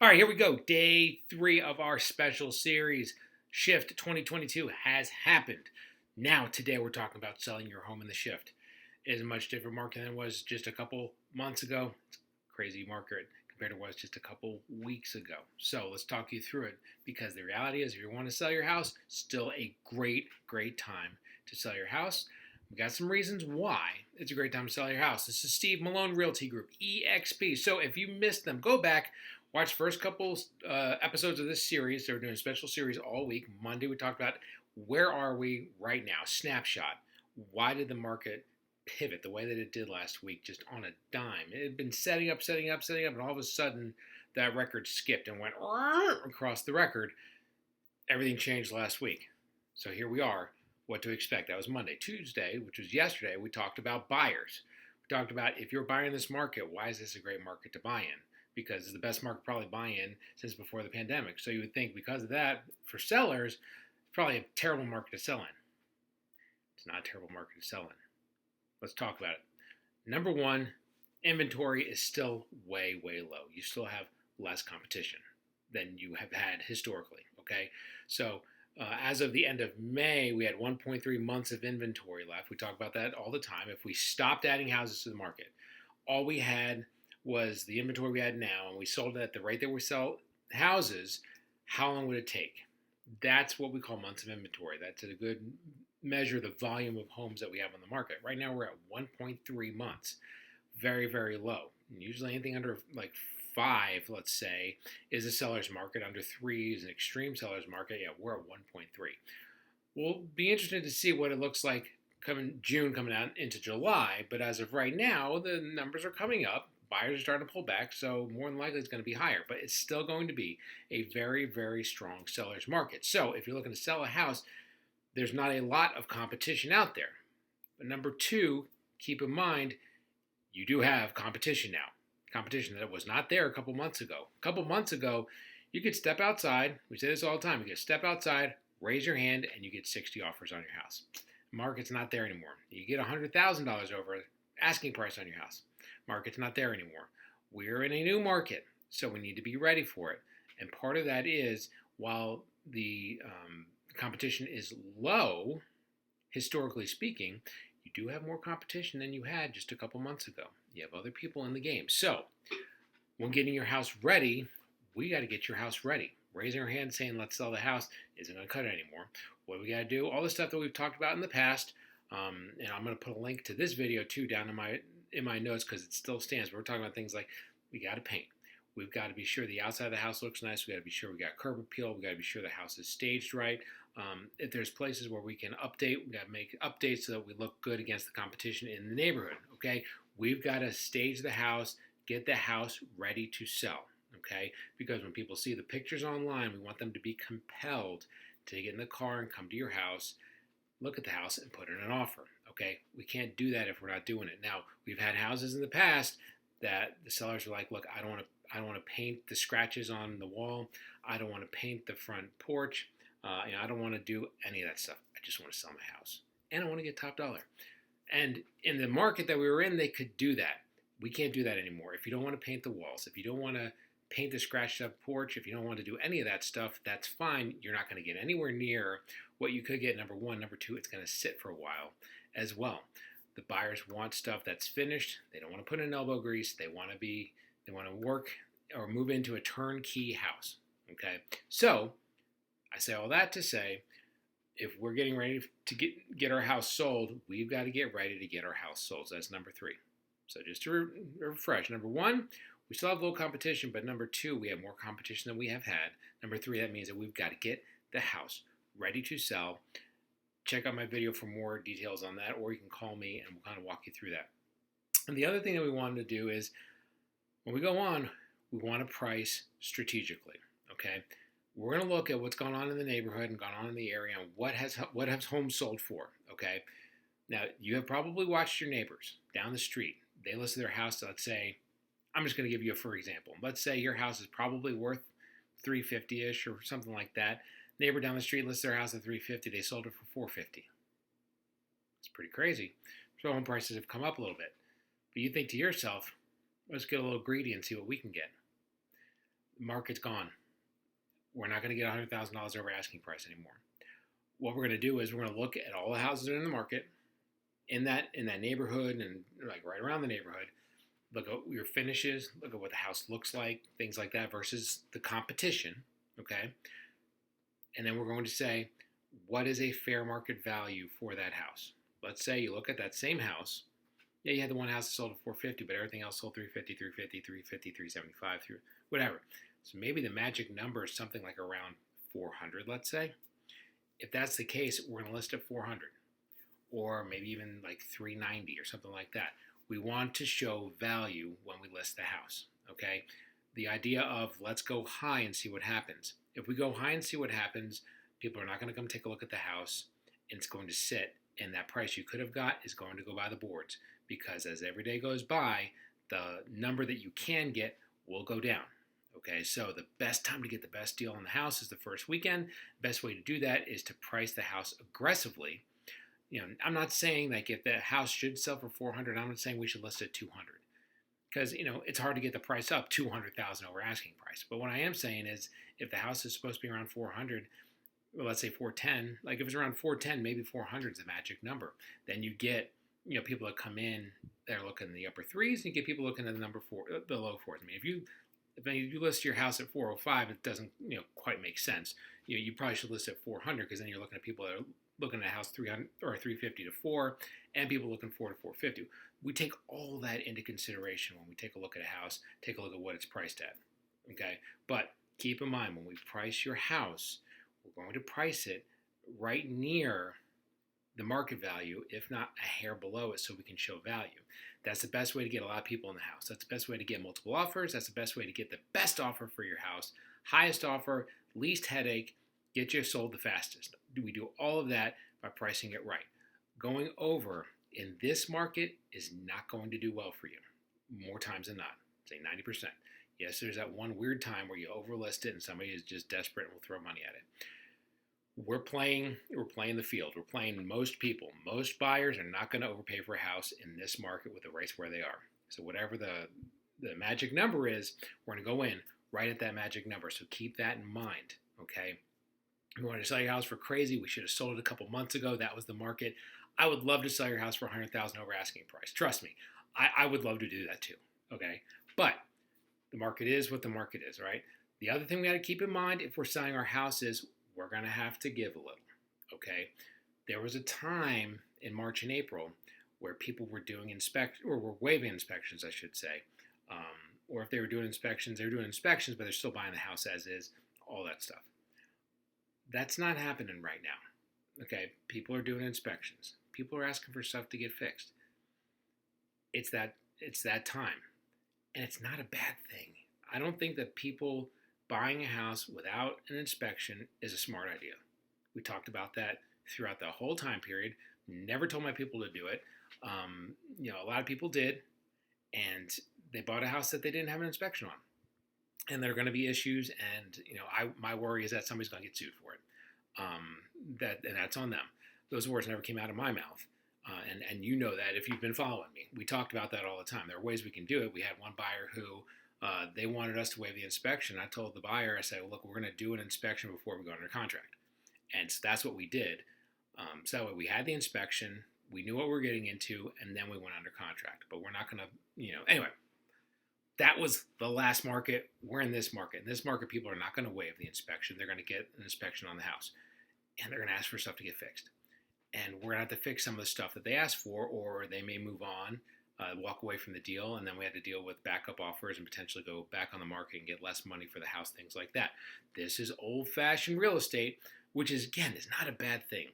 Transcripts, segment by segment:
All right, here we go. Day 3 of our special series. Shift 2022 has happened. Now, today we're talking about selling your home in the shift. It is a much different market than it was just a couple months ago. It's a crazy market compared to what it was just a couple weeks ago. So let's talk you through it, because the reality is if you want to sell your house, still a great time to sell your house. We got some reasons why it's a great time to sell your house. This is Steve Malone Realty Group, EXP. So if you missed them, go back, watch the first couple episodes of this series. They're doing a special series all week. Monday we talked about where are we right now, snapshot. Why did the market pivot the way that it did last week, just on a dime? It had been setting up, and all of a sudden that record skipped and went across the record. Everything changed last week. So here we are. What to expect. That was Monday. Tuesday, which was yesterday, we talked about buyers. We talked about if you're buying this market, why is this a great market to buy in? Because it's the best market to probably buy in since before the pandemic. So you would think because of that, for sellers, it's probably a terrible market to sell in. It's not a terrible market to sell in. Let's talk about it. Number one, inventory is still way low. You still have less competition than you have had historically, okay? So as of the end of May, we had 1.3 months of inventory left. We talk about that all the time. If we stopped adding houses to the market, all we had was the inventory we had now, and we sold it at the rate that we sell houses, how long would it take? That's what we call months of inventory. That's a good measure of the volume of homes that we have on the market. Right now we're at 1.3 months. Very low. And usually anything under like 5, let's say, is a seller's market. Under 3 is an extreme seller's market. Yeah, we're at 1.3. We'll be interested to see what it looks like June coming out into July. But as of right now, the numbers are coming up. Buyers are starting to pull back, so more than likely it's going to be higher. But it's still going to be a very strong seller's market. So if you're looking to sell a house, there's not a lot of competition out there. But number 2, keep in mind, you do have competition now. Competition that was not there a couple months ago. A couple months ago, you could step outside. We say this all the time. You could step outside, raise your hand, and you get 60 offers on your house. Market's not there anymore. You get $100,000 over asking price on your house. Market's not there anymore. We're in a new market, so we need to be ready for it. And part of that is, while the competition is low, historically speaking, you do have more competition than you had just a couple months ago. You have other people in the game. So when getting your house ready, we got to get your house ready. Raising our hand saying let's sell the house isn't going to cut it anymore. What do we got to do? All the stuff that we've talked about in the past, and I'm going to put a link to this video too down in my notes because it still stands. But we're talking about things like we got to paint. We've got to be sure the outside of the house looks nice. We got to be sure we got curb appeal. We got to be sure the house is staged right. If there's places where we can update, we got to make updates so that we look good against the competition in the neighborhood. Okay, we've got to stage the house, get the house ready to sell. Okay, because when people see the pictures online, we want them to be compelled to get in the car and come to your house, look at the house, and put in an offer. Okay, we can't do that if we're not doing it. Now, we've had houses in the past that the sellers were like, look, I don't want to paint the scratches on the wall. I don't want to paint the front porch. I don't want to do any of that stuff. I just want to sell my house, and I want to get top dollar. And in the market that we were in, they could do that. We can't do that anymore. If you don't want to paint the walls, if you don't want to paint the scratched up porch, if you don't want to do any of that stuff, that's fine. You're not going to get anywhere near what you could get, number 1. Number 2, it's going to sit for a while as well. The buyers want stuff that's finished. They don't want to put in elbow grease. They want to work or move into a turnkey house. Okay, so I say all that to say, if we're getting ready to get our house sold, we've got to get ready to get our house sold. So that's number 3. So just to refresh, number 1, we still have low competition, but number 2, we have more competition than we have had. Number 3, that means that we've got to get the house ready to sell. Check out my video for more details on that, or you can call me and we'll kind of walk you through that. And the other thing that we wanted to do is, when we go on, we want to price strategically, okay? We're going to look at what's gone on in the neighborhood and gone on in the area and what has homes sold for, okay? Now, you have probably watched your neighbors down the street. They listed their house, let's say, I'm just going to give you a for example. Let's say your house is probably worth $350-ish or something like that. Neighbor down the street lists their house at $350. They sold it for $450. It's pretty crazy. So home prices have come up a little bit. But you think to yourself, let's get a little greedy and see what we can get. The market's gone. We're not going to get $100,000 over asking price anymore. What we're going to do is we're going to look at all the houses that are in the market in that neighborhood and like right around the neighborhood. Look at your finishes, look at what the house looks like, things like that versus the competition, okay? And then we're going to say, what is a fair market value for that house? Let's say you look at that same house. Yeah, you had the one house that sold at 450, but everything else sold 350, 350, 350, 375, whatever. So maybe the magic number is something like around 400, let's say. If that's the case, we're going to list at 400 or maybe even like 390 or something like that. We want to show value when we list the house, okay? The idea of let's go high and see what happens. If we go high and see what happens, people are not going to come take a look at the house, and it's going to sit, and that price you could have got is going to go by the boards, because as every day goes by, the number that you can get will go down. Okay, so the best time to get the best deal on the house is the first weekend. Best way to do that is to price the house aggressively. I'm not saying like if the house should sell for 400, I'm not saying we should list it at 200, because it's hard to get the price up 200,000 over asking price. But what I am saying is, if the house is supposed to be around 400, well, let's say 410. Like if it's around 410, maybe 400 is the magic number. Then you get people that come in, they're looking in the upper threes, and you get people looking at the low fours. I mean, if you list your house at 405, it doesn't quite make sense. You probably should list it at 400, because then you're looking at people that are looking at a house 300 or 350 to 4, and people looking 4 to 450. We take all that into consideration when we take a look at a house. Take a look at what it's priced at. Okay, but keep in mind, when we price your house, we're going to price it right near the market value, if not a hair below it, so we can show value. That's the best way to get a lot of people in the house. That's the best way to get multiple offers. That's the best way to get the best offer for your house. Highest offer, least headache, get you sold the fastest. We do all of that by pricing it right. Going over in this market is not going to do well for you, more times than not, say 90%. Yes, there's that one weird time where you overlist it and somebody is just desperate and will throw money at it. We're playing the field. We're playing most people. Most buyers are not going to overpay for a house in this market with the rates where they are. So whatever the magic number is, we're going to go in right at that magic number. So keep that in mind, okay? You want to sell your house for crazy? We should have sold it a couple months ago. That was the market. I would love to sell your house for $100,000 over asking price. Trust me, I would love to do that too, okay? But the market is what the market is, right? The other thing we got to keep in mind if we're selling our house is we're going to have to give a little, okay? There was a time in March and April where people were doing were waiving inspections, I should say. Or if they were doing inspections, but they're still buying the house as is, all that stuff. That's not happening right now, okay? People are doing inspections. People are asking for stuff to get fixed. It's that time, and it's not a bad thing. I don't think that people buying a house without an inspection is a smart idea. We talked about that throughout the whole time period. Never told my people to do it. A lot of people did, and they bought a house that they didn't have an inspection on. And there are going to be issues, and my worry is that somebody's going to get sued for it. And that's on them. Those words never came out of my mouth, and you know that if you've been following me. We talked about that all the time. There are ways we can do it. We had one buyer who they wanted us to waive the inspection. I told the buyer, I said, well, look, we're going to do an inspection before we go under contract, and so that's what we did. So that way we had the inspection, we knew what we were getting into, and then we went under contract. But we're not going to, anyway. That was the last market. We're in this market. In this market, people are not going to waive the inspection. They're going to get an inspection on the house, and they're going to ask for stuff to get fixed. And we're going to have to fix some of the stuff that they asked for, or they may move on, walk away from the deal, and then we have to deal with backup offers and potentially go back on the market and get less money for the house, things like that. This is old-fashioned real estate, which is, again, is not a bad thing.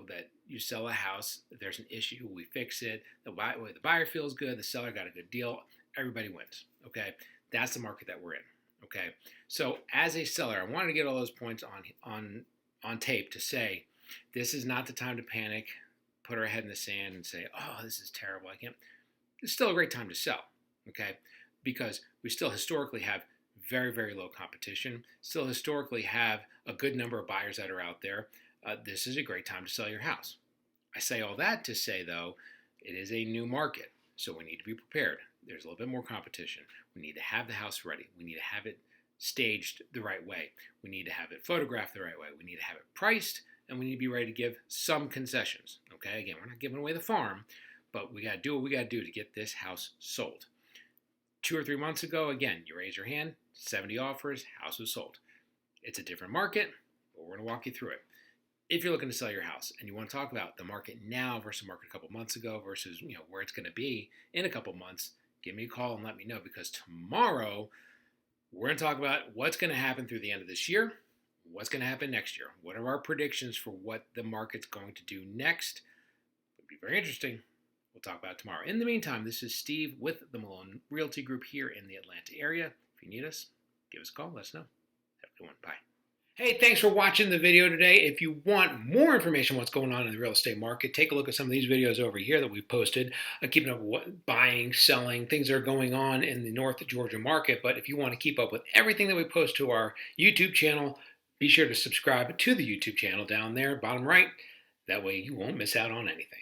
That you sell a house, if there's an issue, we fix it, the buyer feels good, the seller got a good deal, everybody wins, okay? That's the market that we're in, okay? So as a seller, I wanted to get all those points on tape to say, this is not the time to panic, put our head in the sand and say, oh, this is terrible, I can't. It's still a great time to sell, okay? Because we still historically have very, very low competition, still historically have a good number of buyers that are out there. This is a great time to sell your house. I say all that to say, though, it is a new market, so we need to be prepared. There's a little bit more competition. We need to have the house ready. We need to have it staged the right way. We need to have it photographed the right way. We need to have it priced, and we need to be ready to give some concessions. Okay, again, we're not giving away the farm, but we got to do what we got to do to get this house sold. 2 or 3 months ago, again, you raise your hand, 70 offers, house was sold. It's a different market, but we're going to walk you through it. If you're looking to sell your house and you want to talk about the market now versus the market a couple months ago versus where it's going to be in a couple months, give me a call and let me know, because tomorrow we're going to talk about what's going to happen through the end of this year, what's going to happen next year. What are our predictions for what the market's going to do next? It'll be very interesting. We'll talk about it tomorrow. In the meantime, this is Steve with the Malone Realty Group here in the Atlanta area. If you need us, give us a call. Let us know. Have a good one. Bye. Hey, thanks for watching the video today. If you want more information on what's going on in the real estate market, take a look at some of these videos over here that we've posted, keeping up with what buying, selling, things that are going on in the North Georgia market. But if you want to keep up with everything that we post to our YouTube channel, be sure to subscribe to the YouTube channel down there, bottom right. That way you won't miss out on anything.